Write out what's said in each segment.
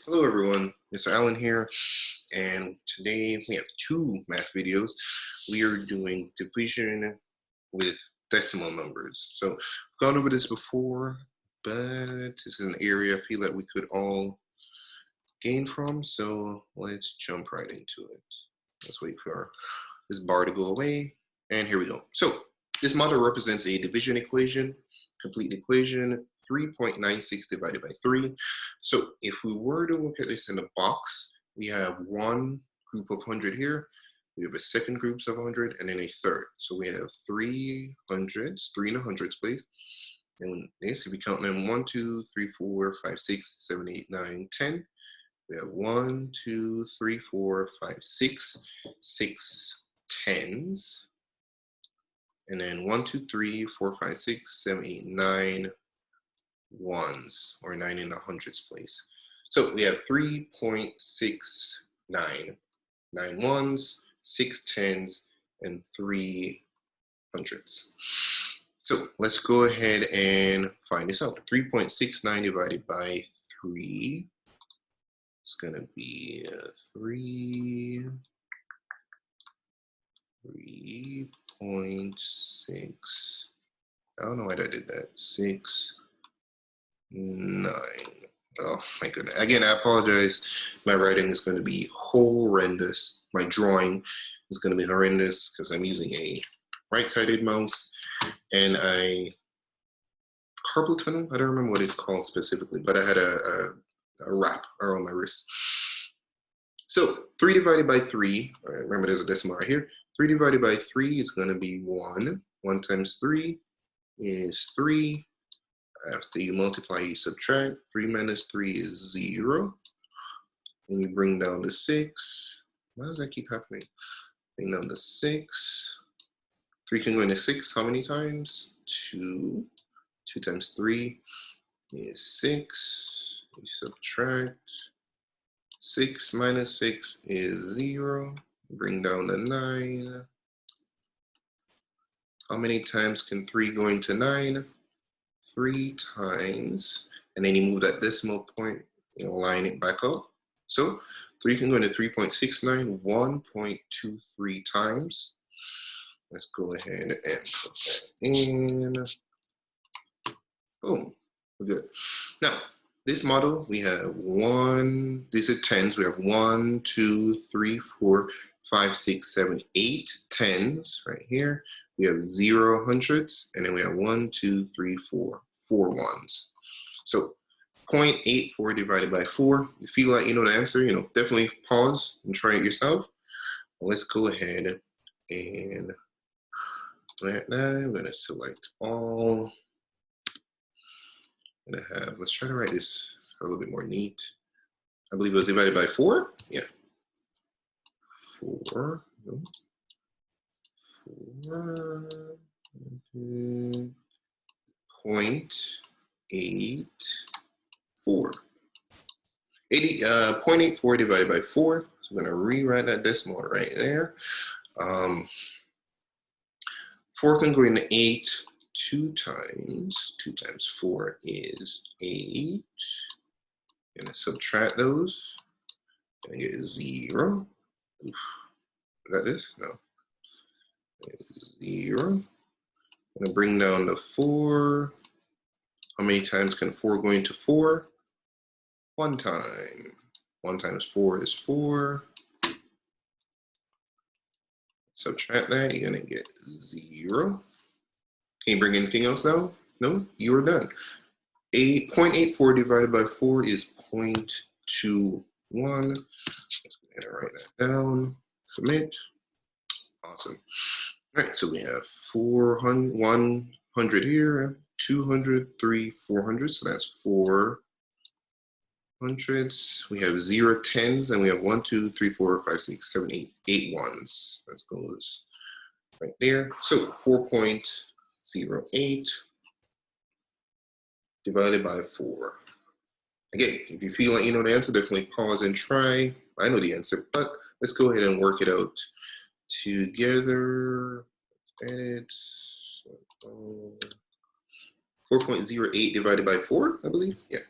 Hello everyone, Mr. Allen here, and today we have two math videos. We are doing division with decimal numbers. So I've gone over this before, but this is an area I feel that we could all gain from, so let's jump right into it. Let's wait for this bar to go away, and here we go. So this model represents a division equation, complete equation, 3.96 divided by 3. So if we were to look at this in a box, we have one group of 100 here, we have a second group of 100, and then a third. So we have 3 hundreds, 3 in the hundreds place. And this, if we count them 1, 2, 3, 4, 5, 6, 7, 8, 9, 10. We have 1, 2, 3, 4, 5, 6 tens. And then 1, 2, 3, 4, 5, 6, 7, 8, 9 ones, or 9 in the hundreds place. So we have 3.69, 9 ones, 6 tens, and 3 hundreds. So let's go ahead and find this out. 3.69 divided by 3 is going to be 3.6. I don't know why I did that. 6, 9. Oh my goodness. Again, I apologize. My writing is going to be horrendous. My drawing is going to be horrendous because I'm using a right-sided mouse and carpal tunnel. I don't remember what it's called specifically, but I had a wrap around my wrist. So 3 divided by 3, remember there's a decimal right here. 3 divided by 3 is going to be 1. 1 times 3 is 3. After you multiply, you subtract. 3 minus 3 is 0. And you bring down the 6. Why does that keep happening? Bring down the 6. 3 can go into 6 how many times? 2. 2 times 3 is 6. You subtract. 6 minus 6 is 0. Bring down the 9. How many times can 3 go into 9? 3 times. And then you move that decimal point, you line it back up. So 3 can go into 3.69, 1.23 times. Let's go ahead and put that in. Boom, we're good. Now, this model, we have these are tens. We have 1, 2, 3, 4, 5, 6, 7, 8 tens right here. We have 0 hundreds, and then we have 1, 2, 3, 4 ones. So 0.84 divided by 4. You feel like you know the answer, definitely pause and try it yourself. Let's go ahead and I'm going to select all. I'm going to have, let's try to write this a little bit more neat. I believe it was divided by 4. Yeah. 4. 0.84. 0.84 divided by 4. So I'm going to rewrite that decimal right there. 4 can go into 8 2 times. 2 times 4 is 8. I'm going to subtract those. I get 0. Oof. Is that this? No. 0. I'm going to bring down the 4. How many times can 4 go into 4? 1 time. 1 times 4 is 4. Subtract that, you're going to get 0. Can you bring anything else down? No, you are done. 0.84 divided by 4 is 0.21. Let's write that down. Submit. Awesome. All right, so we have 100 here, 200, 3, 400. So that's 4 hundreds. We have 0 tens, and we have 1, 2, 3, 4, 5, 6, 7, 8, 8 ones. That goes right there. So 4.08 divided by 4. Again, if you feel like you know the answer, definitely pause and try. I know the answer, but let's go ahead and work it out together. Edit. 4.08 divided by 4, I believe. Yeah.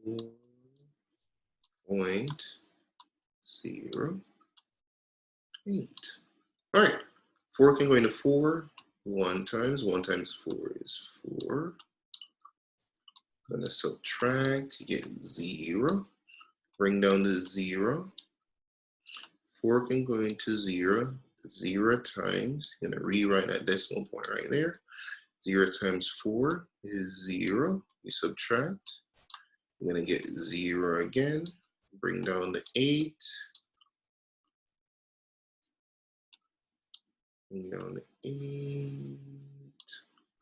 4.08. All right, 4 can go into 4. 1 times 4 is 4. I'm going to subtract, you get 0. Bring down to 0. 4 can go into 0. 0 times, you're going to rewrite that decimal point right there. 0 times 4 is 0. You subtract. You're going to get 0 again. Bring down the 8. Bring down the 8.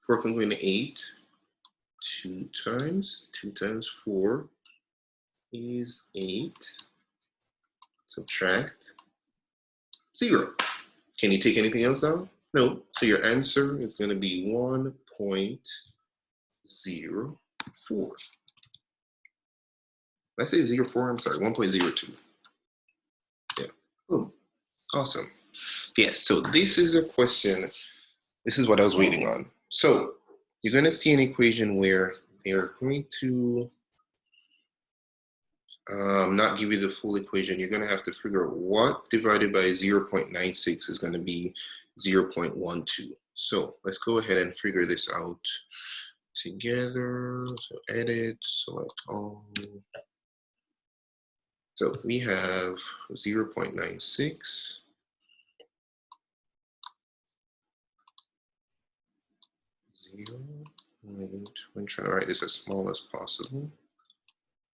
4 can go into 8. 2 times 4 is 8. Subtract 0. Can you take anything else out? No. So your answer is going to be 1.04. Did I say 0.4? I'm sorry, 1.02. Yeah. Boom. Awesome. Yes, so this is a question. This is what I was waiting on. So you're going to see an equation where they're going to not give you the full equation. You're going to have to figure out what divided by 0.96 is going to be 0.12. So let's go ahead and figure this out together. So edit, select all. So we have 0.96. I'm trying to write this as small as possible.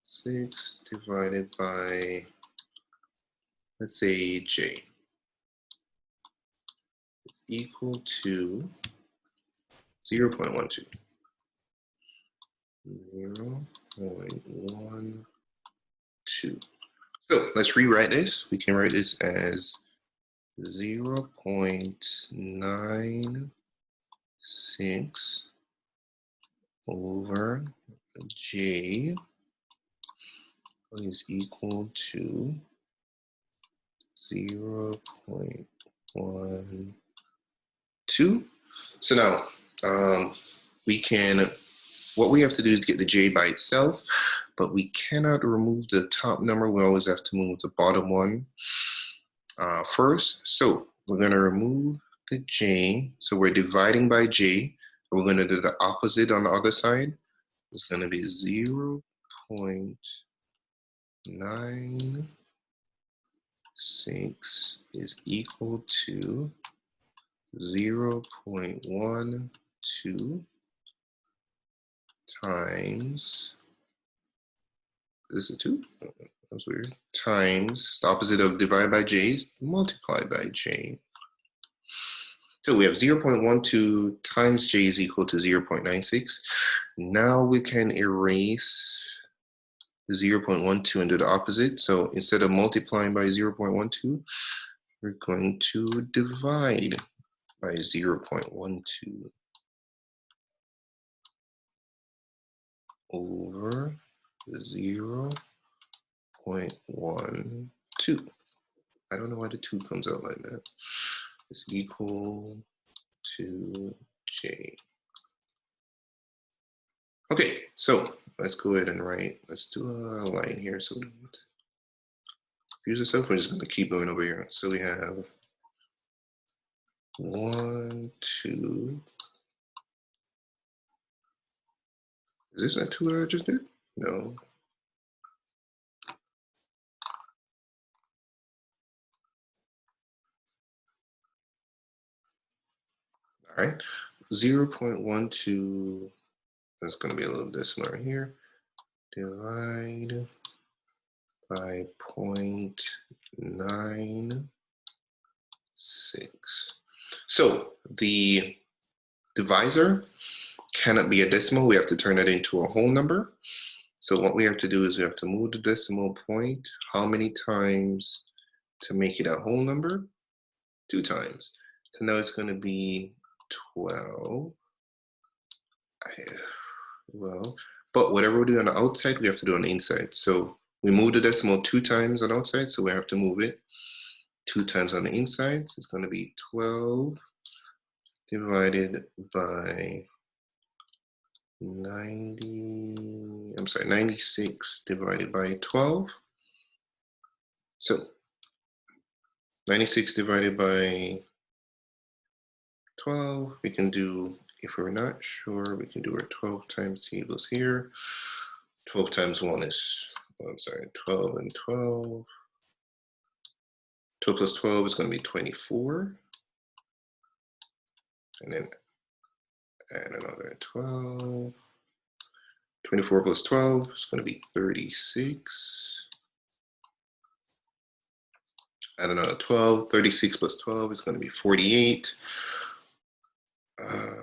6 divided by, let's say, j is equal to 0.12. 0.12. So let's rewrite this. We can write this as 0.96 over j is equal to 0.12. So now what we have to do is get the j by itself, but we cannot remove the top number. We always have to move the bottom one first. So we're going to remove the j. So we're dividing by j. We're going to do the opposite on the other side. It's going to be 0.96 is equal to 0.12 times, is this a 2? That's weird. Times, the opposite of divided by j is multiplied by j. So we have 0.12 times j is equal to 0.96. Now we can erase 0.12 and do the opposite. So instead of multiplying by 0.12, we're going to divide by 0.12 over 0.12. I don't know why the 2 comes out like that. It's equal to j. Okay, so let's go ahead and write. Let's do a line here so we don't confuse ourselves. We're just going to keep going over here. So we have 1, 2. Is this that 2 that I just did? No. All right, 0.12. That's going to be a little decimal right here. Divide by 0.96. So the divisor cannot be a decimal. We have to turn it into a whole number. So what we have to do is we have to move the decimal point. How many times to make it a whole number? 2 times. So now it's going to be 12. Well, but whatever we do on the outside, we have to do on the inside. So we move the decimal 2 times on the outside, so we have to move it 2 times on the inside. So it's going to be 12 divided by 96 divided by 12. So 96 divided by 12, we can do, if we're not sure, we can do our 12 times tables here. 12 times 1 is, 12 and 12. 12 plus 12 is going to be 24. And then add another 12. 24 plus 12 is going to be 36. Add another 12. 36 plus 12 is going to be 48.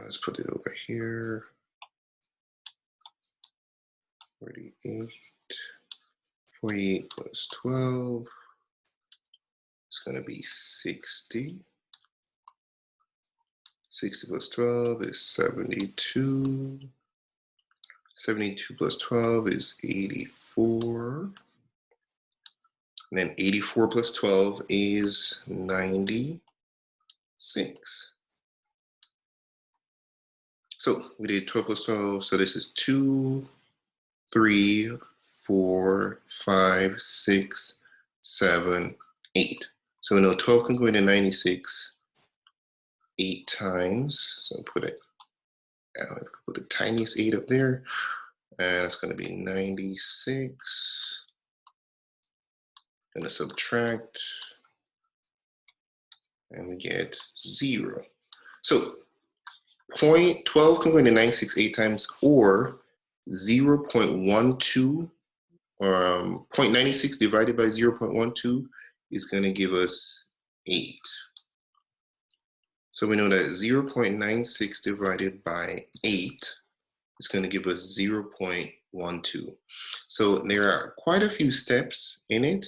Let's put it over here. 48. 48 plus 12 is going to be 60. 60 plus 12 is 72. 72 plus 12 is 84. And then 84 plus 12 is 96. So we did 12 plus 12. So this is 2, 3, 4, 5, 6, 7, 8. So we know 12 can go into 96 8 times. So put it, put the tiniest 8 up there. And it's going to be 96. Going to subtract. And we get 0. So 12 can go into 96 8 times, or 0.12, 0.96 divided by 0.12 is going to give us 8. So we know that 0.96 divided by 8 is going to give us 0.12. So there are quite a few steps in it.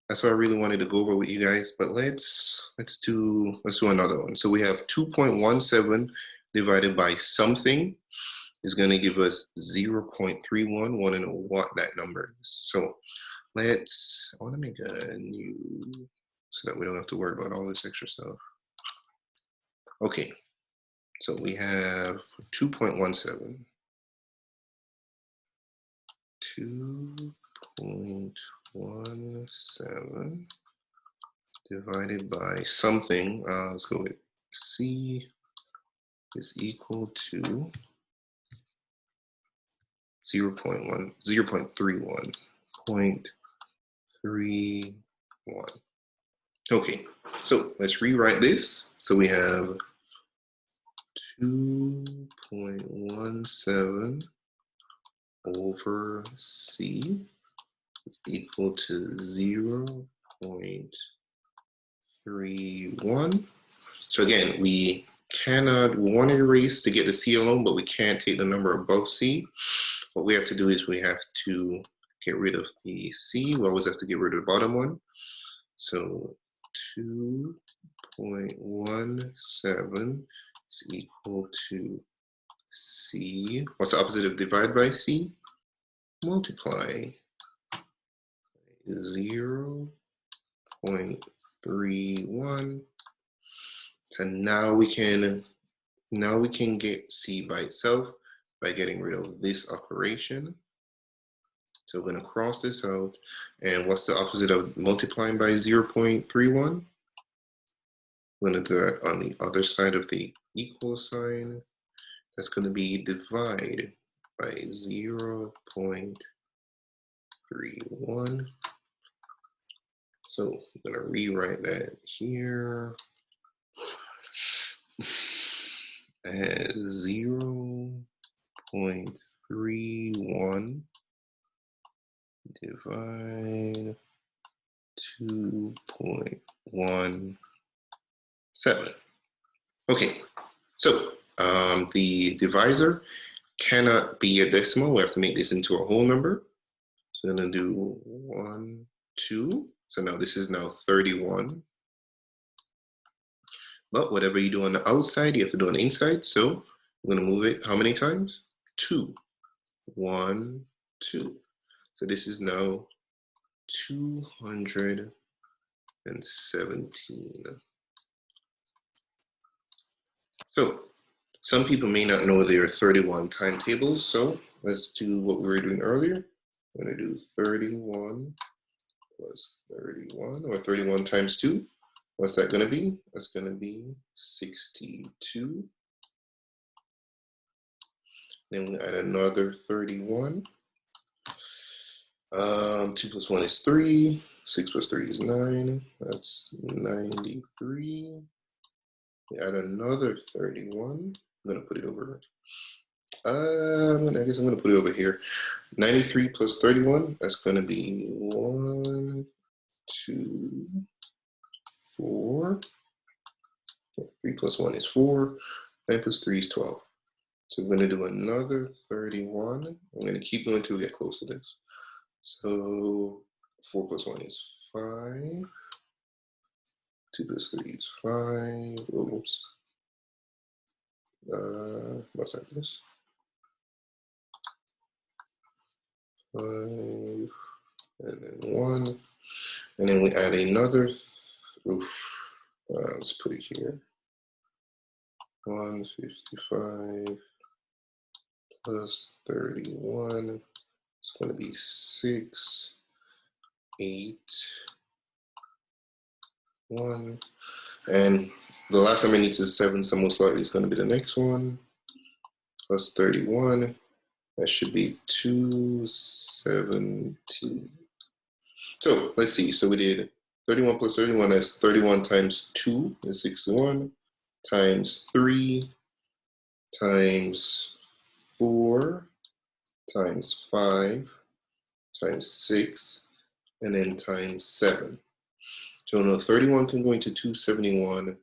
That's what I really wanted to go over with you guys, but let's do another one. So we have 2.17 divided by something is going to give us 0.31. Want to know what that number is. So I want to make a new, so that we don't have to worry about all this extra stuff. Okay, so we have 2.17. 2.17 divided by something, let's go with C, is equal to 0.31. Okay, so let's rewrite this. So we have 2.17 over C is equal to 0.31. So again, we want to erase to get the C alone, but we can't take the number above C. What we have to do is we have to get rid of the C. We always have to get rid of the bottom one. So 2.17 is equal to C. What's the opposite of divide by C? Multiply. 0.31. So now we can get C by itself by getting rid of this operation. So we're going to cross this out. And what's the opposite of multiplying by 0.31? We're going to do that on the other side of the equal sign. That's going to be divide by 0.31. So I'm going to rewrite that here as 0.31 divide 2.17. Okay, so the divisor cannot be a decimal. We have to make this into a whole number. So I'm going to do 1, 2. So now this is now 31. But whatever you do on the outside, you have to do on the inside. So I'm going to move it how many times? 2. 1, 2. So this is now 217. So Some people may not know there are 31 timetables, so let's do what we were doing earlier. I'm going to do 31 plus 31, or 31 times 2. What's that going to be? That's going to be 62. Then we add another 31. 2 plus 1 is 3. 6 plus 3 is 9. That's 93. We add another 31. I'm going to put it over. I guess I'm going to put it over here. 93 plus 31. That's going to be 1, 2, 4. 3 plus 1 is 4. 9 plus 3 is 12. So we're going to do another 31. I'm going to keep going until we get close to this. So 4 plus 1 is 5. 2 plus 3 is 5. Oops. What's that? This? 5. And then 1. And then we add another. Let's put it here. 155 plus 31. It's going to be 6, 8, 1. And the last time I need is 7, so most likely it's going to be the next one. Plus 31. That should be 217. So let's see. So we did 31 plus 31. That's 31 times 2 is 61. Times 3. Times 4. Times 5. Times 6. And then times 7. So no, 31 can go into 271.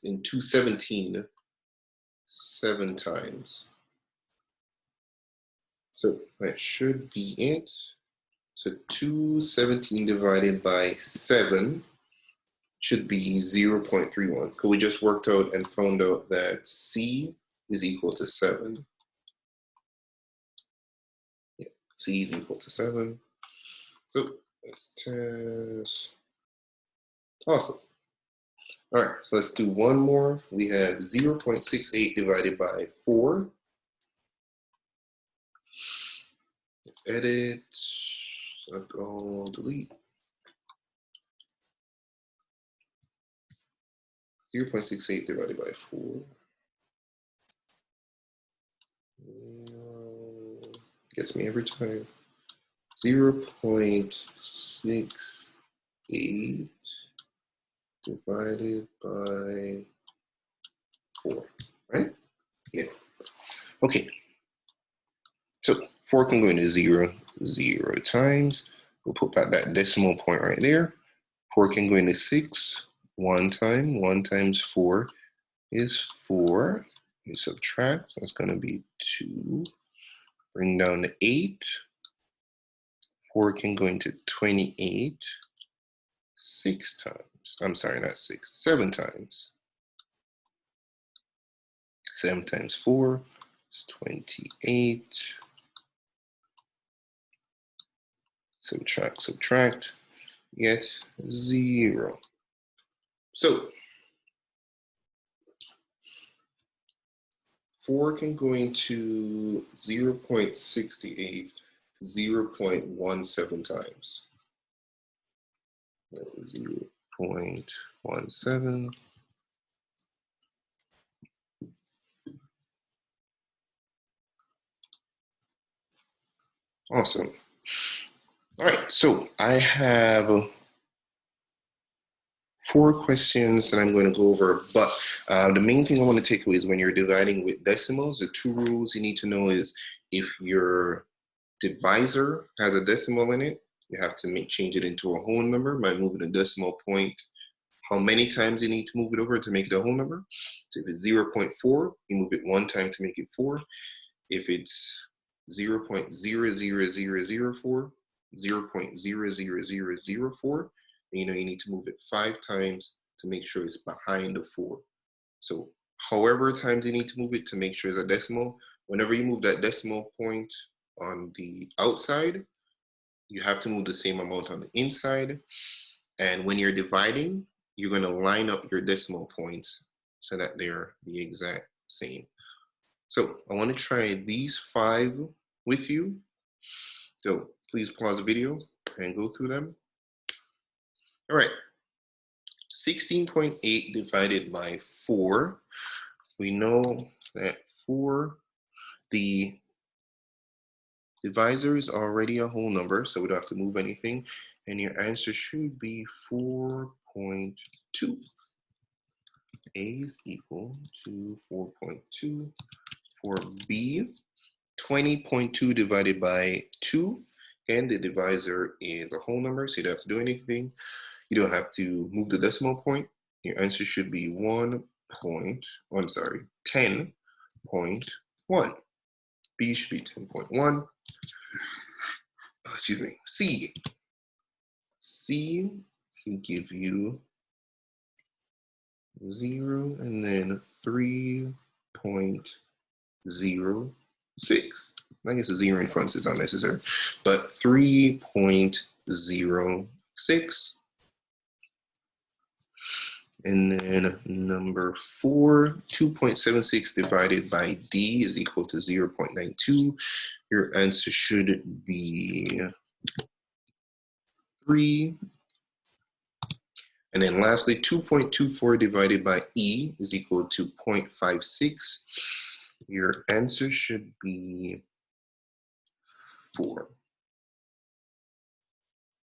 In 217, 7 times. So that should be it. So 217 divided by 7 should be 0.31. Because we just worked out and found out that C is equal to 7. Yeah, C is equal to 7. So let's test. Awesome. All right, so let's do one more. We have 0.68 divided by 4. Let's edit. I'll delete. 0.68 divided by 4. 0 gets me every time. 0.68 divided by 4, right? Yeah. Okay. So 4 can go into 0, 0 times. We'll put back that decimal point right there. 4 can go into 6, 1 time. 1 times 4 is 4. You subtract, so it's going to be 2. Bring down to 8. 4 can go into 28. 6 times. I'm sorry, not 6. 7 times. 7 times 4 is 28. Subtract, subtract. Get 0. So 4 can go into 0.68, 0.17 times. 0.17. Awesome. All right, so I have 4 questions that I'm going to go over, but the main thing I want to take away is when you're dividing with decimals, the 2 rules you need to know is if your divisor has a decimal in it, you have to change it into a whole number by moving a decimal point. How many times you need to move it over to make it a whole number? So if it's 0.4, you move it 1 time to make it 4. If it's 0.00004, 0.00004, you need to move it 5 times to make sure it's behind the 4. So however times you need to move it to make sure it's a decimal, whenever you move that decimal point on the outside, you have to move the same amount on the inside. And when you're dividing, you're going to line up your decimal points so that they're the exact same. So I want to try these 5 with you. So please pause the video and go through them. All right, 16.8 divided by 4. We know that 4, the divisor is already a whole number, so we don't have to move anything. And your answer should be 4.2. A is equal to 4.2. For B, 20.2 divided by 2. And the divisor is a whole number, so you don't have to do anything. You don't have to move the decimal point. Your answer should be 10.1. B should be 10.1. Excuse me. C can give you 0 and then 3.06. I guess a 0 in front is unnecessary, but 3.06. And then number 4, 2.76 divided by D is equal to 0.92. Your answer should be 3. And then lastly, 2.24 divided by E is equal to 0.56. Your answer should be 4.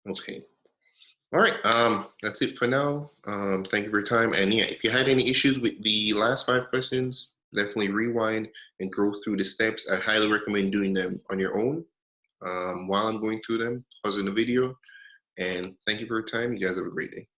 Okay. All right, that's it for now. Thank you for your time. And yeah, if you had any issues with the last 5 questions, definitely rewind and go through the steps. I highly recommend doing them on your own while I'm going through them, pausing the video. And thank you for your time. You guys have a great day.